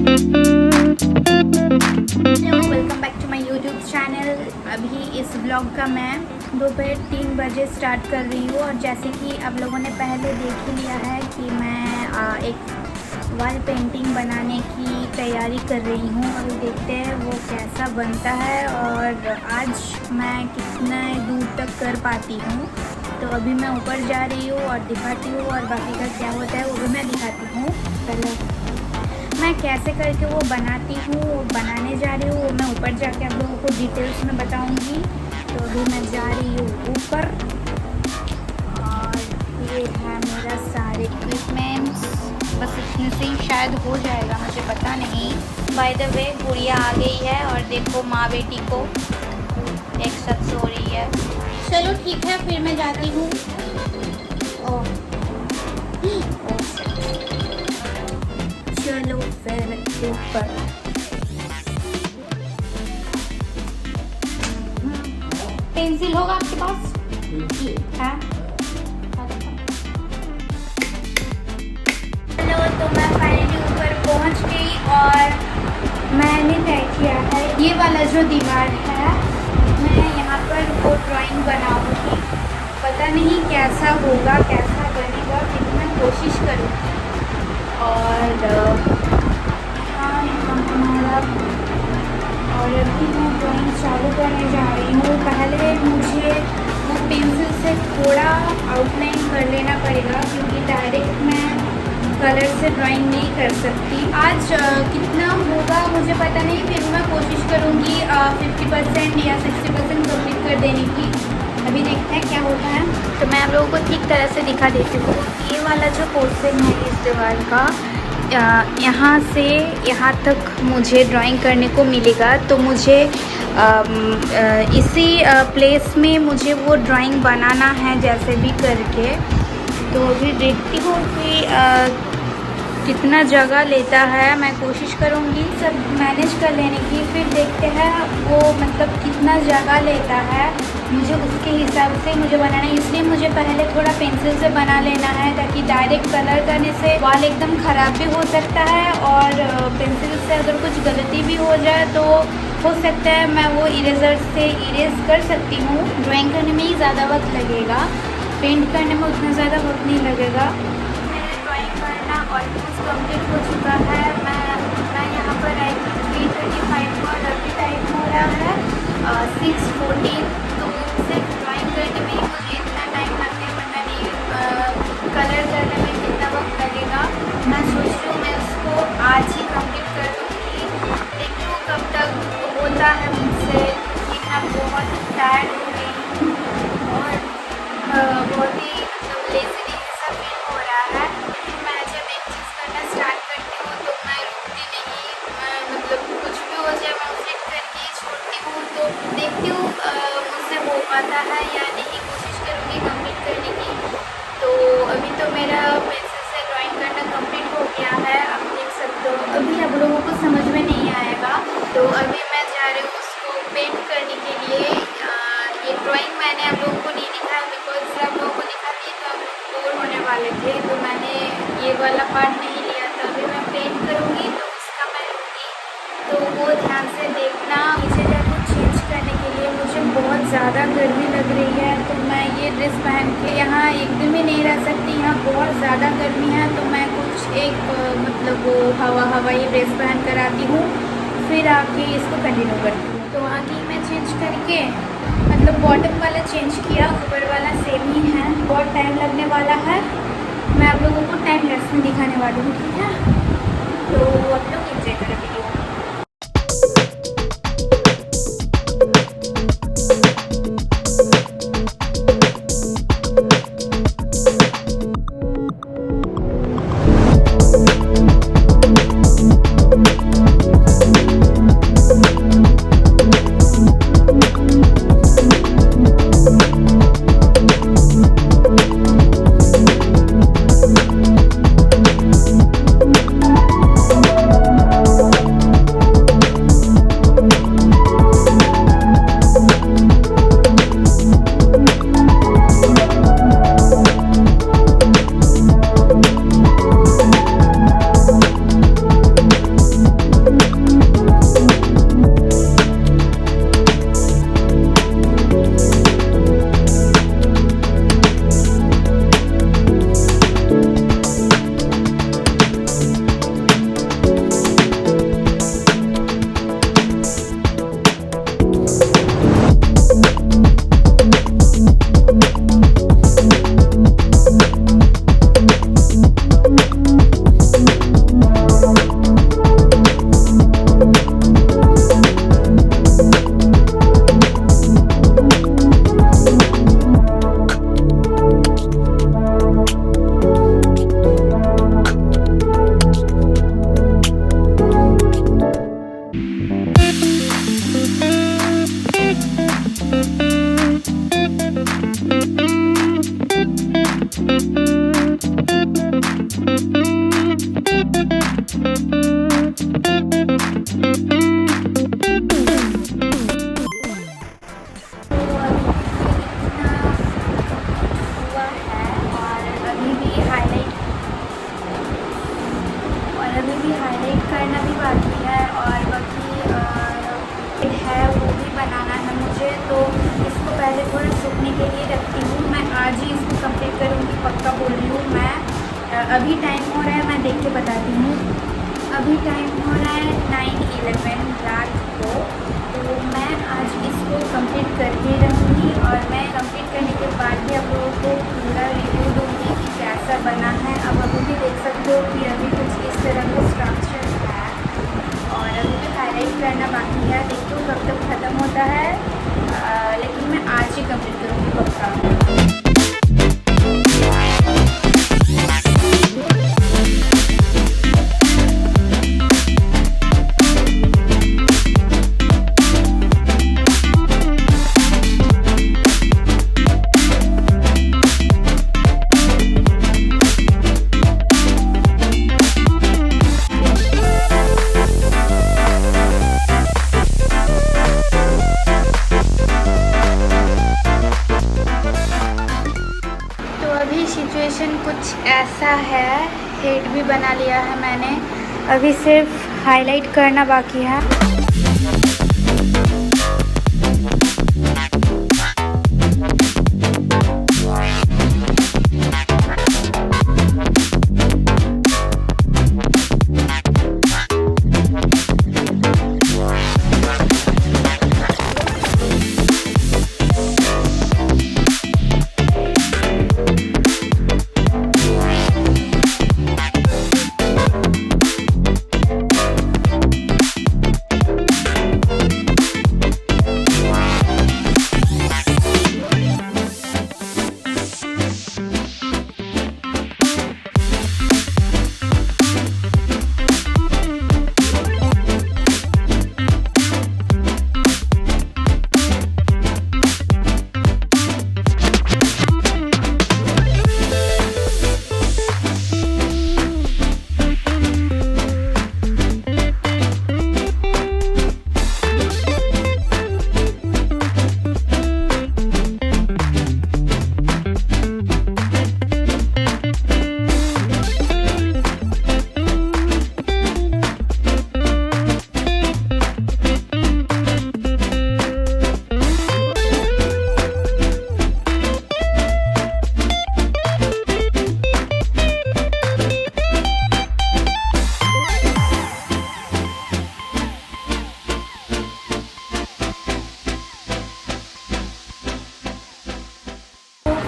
Welcome back to my YouTube channel. अभी इस blog का मैं दोपहर 3 बजे स्टार्ट कर रही हूँ और जैसे कि आप लोगों ने पहले देख ही लिया है कि मैं एक वॉल पेंटिंग बनाने की तैयारी कर रही हूँ। अभी देखते हैं वो कैसा बनता है और आज मैं कितना दूर तक कर पाती हूँ। तो अभी मैं ऊपर जा रही हूँ और दिखाती हूँ और बाकी का क्या होता है वो भी मैं दिखाती हूँ। पहले मैं कैसे करके वो बनाती हूँ, वो बनाने जा रही हूँ, वो मैं ऊपर जाके आप लोगों को डिटेल्स में बताऊँगी। तो अभी मैं जा रही हूँ ऊपर और ये है मेरा सारे इक्विपमेंट्स। बस इतने से ही शायद हो जाएगा, मुझे पता नहीं। बाय द वे गुड़िया आ गई है और देखो माँ बेटी को एक साथ सो रही है। चलो ठीक है, फिर मैं जाती हूँ। चलो फिर ऊपर। पेंसिल होगा आपके पास? है। चलो तो मैं फाइनली ऊपर पहुंच गई और मैंने तय किया है ये वाला जो दीवार है मैं यहाँ पर वो ड्राइंग बनाऊंगी। पता नहीं कैसा होगा, कैसा बनेगा, लेकिन मैं कोशिश करूँगी। और हाँ हमारा और अभी मैं ड्राइंग चालू करने जा रही हूँ। पहले मुझे वो पेंसिल से थोड़ा आउटलाइन कर लेना पड़ेगा क्योंकि डायरेक्ट मैं कलर से ड्राइंग नहीं कर सकती। आज कितना होगा मुझे पता नहीं, फिर मैं कोशिश करूँगी 50% या 60% कंप्लीट कर देने की। अभी देखते हैं क्या होता है। तो मैं आप लोगों को ठीक तरह से दिखा देती हूँ। ये वाला जो पोर्शन है इस दीवार का, यहाँ से यहाँ तक मुझे ड्राइंग करने को मिलेगा। तो मुझे इसी प्लेस में मुझे वो ड्राइंग बनाना है जैसे भी करके। तो अभी देखती हूँ कि कितना जगह लेता है। मैं कोशिश करूँगी सब मैनेज कर लेने की, फिर देखते हैं वो मतलब कितना जगह लेता है। मुझे उसके हिसाब से मुझे बनाना है, इसलिए मुझे पहले थोड़ा पेंसिल से बना लेना है ताकि डायरेक्ट कलर करने से वॉल एकदम ख़राब भी हो सकता है और पेंसिल से अगर कुछ गलती भी हो जाए तो हो सकता है मैं वो इरेज़र से इरेज कर सकती हूँ। ड्राइंग करने में ही ज़्यादा वक्त लगेगा, पेंट करने में उतना ज़्यादा वक्त नहीं लगेगा। मेरा ड्राइंग करना ऑलमोस्ट कंप्लीट हो चुका है। मैं यहाँ पर आई थी 3:35 और अभी टाइम हो रहा है 6:14। तो सिर्फ ड्राइंग करने में ही मुझे इतना टाइम लगने पता नहीं कलर करने में कितना वक्त लगेगा। मैं सोच रही हूँ मैं उसको आज ही कंप्लीट कर दूँगी। देखती हूँ कब तक होता है मुझसे, कि मैं बहुत टायर्ड हो गई हूँ और बहुत ही मतलब लेज़ी सा फील हो रहा है। लेकिन मैं जब एक चीज़ करना स्टार्ट करती हूँ तो मैं रुकती नहीं। मैं मतलब कुछ भी हो जाए मैं उसे करके ही छोड़ती हूँ। तो देखती हूँ मुझसे हो पाता है या नहीं, कोशिश करूँगी कंप्लीट करने की। तो अभी तो मेरा पेंसिल से ड्राइंग करना कंप्लीट हो गया है, आप देख सकते हो। अभी आप लोगों को समझ में नहीं आएगा, तो अभी मैं जा रही हूँ उसको पेंट करने के लिए। ये ड्राइंग मैंने आप लोगों को नहीं दिखाया बिकॉज आप लोगों को दिखाती तो आप लोग बोर होने वाले थे, तो मैंने ये वाला पार्ट नहीं लिया था। अभी मैं पेंट करूँगी तो उसका मैं लूँगी, तो वो ध्यान से देखना। नीचे जाकर चेंज करने के लिए मुझे बहुत ज़्यादा गर्मी लग रही है, तो मैं ये ड्रेस पहन के यहाँ एकदम ही नहीं रह सकती। यहाँ बहुत ज़्यादा गर्मी है, तो मैं कुछ एक मतलब वो हवाई ड्रेस पहन कर आती हूँ, फिर आके इसको कंटिन्यू करती हूँ। तो आगे मैं चेंज करके मतलब बॉटम वाला चेंज किया, ऊपर वाला सेम ही है। बहुत टाइम लगने वाला है, मैं आप लोगों को टाइम लैप्स में दिखाने वाली हूँ, ठीक है? तो आप लोग एंजॉय करें वीडियो। हाईलाइट करना भी बाकी है और बाकी है वो भी बनाना है मुझे। तो इसको पहले थोड़ा सूखने के लिए रखती हूँ। मैं आज ही इसको कंप्लीट करूँगी, पक्का बोल रही हूँ मैं। अभी टाइम हो रहा है, मैं देख के बताती हूँ। अभी टाइम हो रहा है 9:11 रात को। तो मैं आज इसको कंप्लीट करके रहूँगी और मैं कंप्लीट करने के बाद भी आप लोगों को पूरा रिव्यू दूँगी कि कैसा बना है। अब अभी भी देख सकते हो कि अभी कुछ इस तरह का स्ट्रक्चर है और अभी भी हाईलाइट करना बाकी है। देखते हो कब तक ख़त्म होता है, लेकिन मैं आज ही कंप्लीट करूँगी पक्का। सिचुएशन कुछ ऐसा है, हेड भी बना लिया है मैंने, अभी सिर्फ हाईलाइट करना बाकी है।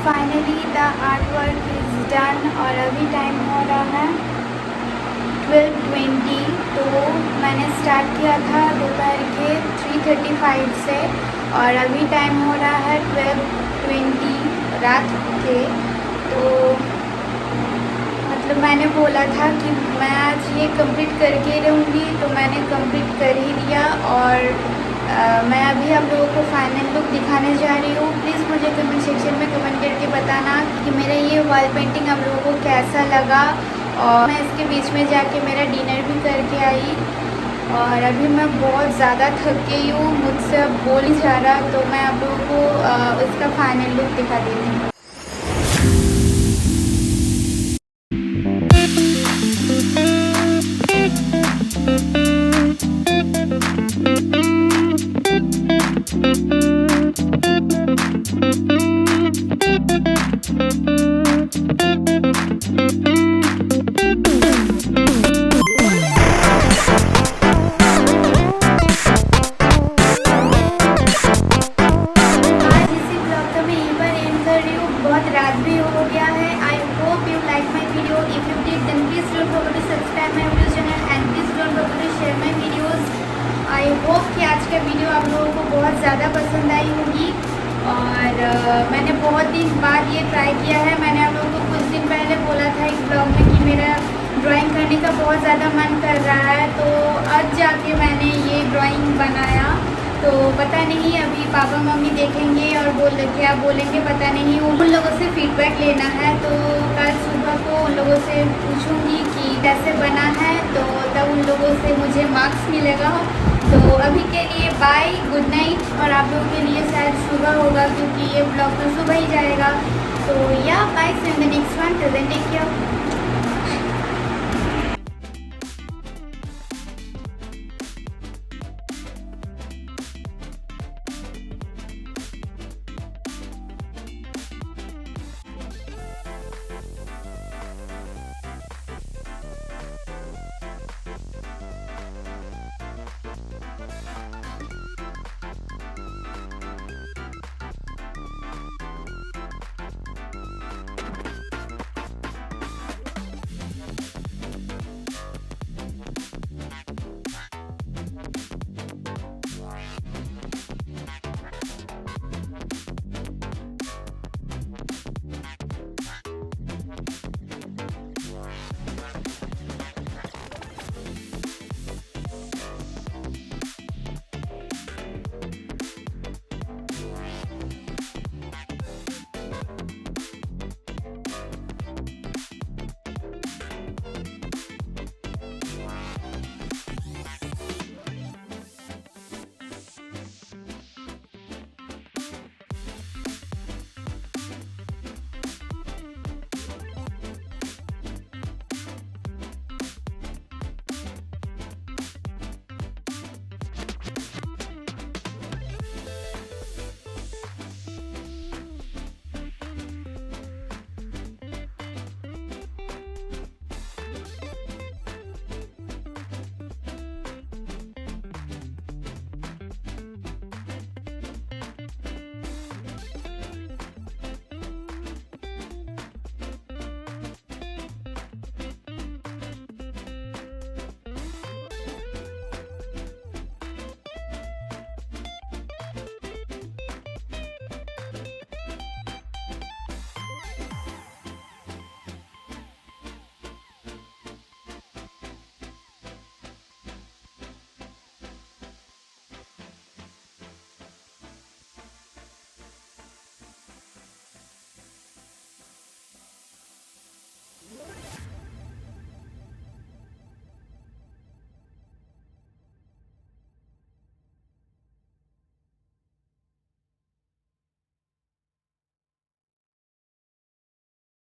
Finally the art work is done और अभी टाइम हो रहा है 12:20। तो मैंने स्टार्ट किया था दोपहर के 3:35 से और अभी टाइम हो रहा है 12:20 रात के। तो मतलब मैंने बोला था कि मैं आज ये कंप्लीट करके रहूँगी, तो मैंने कंप्लीट कर ही दिया। और मैं अभी आप लोगों को फाइनल लुक दिखाने जा रही हूँ। प्लीज़ मुझे कमेंट सेक्शन में कमेंट करके बताना कि मेरा ये वॉल पेंटिंग आप लोगों को कैसा लगा। और मैं इसके बीच में जाके मेरा डिनर भी करके आई और अभी मैं बहुत ज़्यादा थक गई हूँ, मुझसे अब बोल ही जा रहा। तो मैं आप लोगों को इसका फाइनल लुक दिखा देती हूँ। रात भी हो गया है। I hope you like my video. If you did then please don't forget to subscribe my video channel and please don't forget to share my videos. I hope कि आज का वीडियो आप लोगों को बहुत ज़्यादा पसंद आई होगी। और मैंने बहुत दिन बाद ये ट्राई किया है। मैंने आप लोगों को कुछ दिन पहले बोला था एक ब्लॉग में कि मेरा ड्राइंग करने का बहुत ज़्यादा मन कर रहा है, तो आज जाके मैंने ये ड्राइंग बनाया। तो तो पता नहीं, अभी पापा मम्मी देखेंगे और क्या बोलेंगे पता नहीं। उन लोगों से फीडबैक लेना है, तो कल सुबह को उन लोगों से पूछूंगी कि कैसे बना है, तो तब उन लोगों से मुझे मार्क्स मिलेगा। तो अभी के लिए बाय, गुड नाइट। और आप लोगों के लिए शायद सुबह होगा क्योंकि ये ब्लॉग तो सुबह ही जाएगा। तो या bye, see you in the next one, till then take care.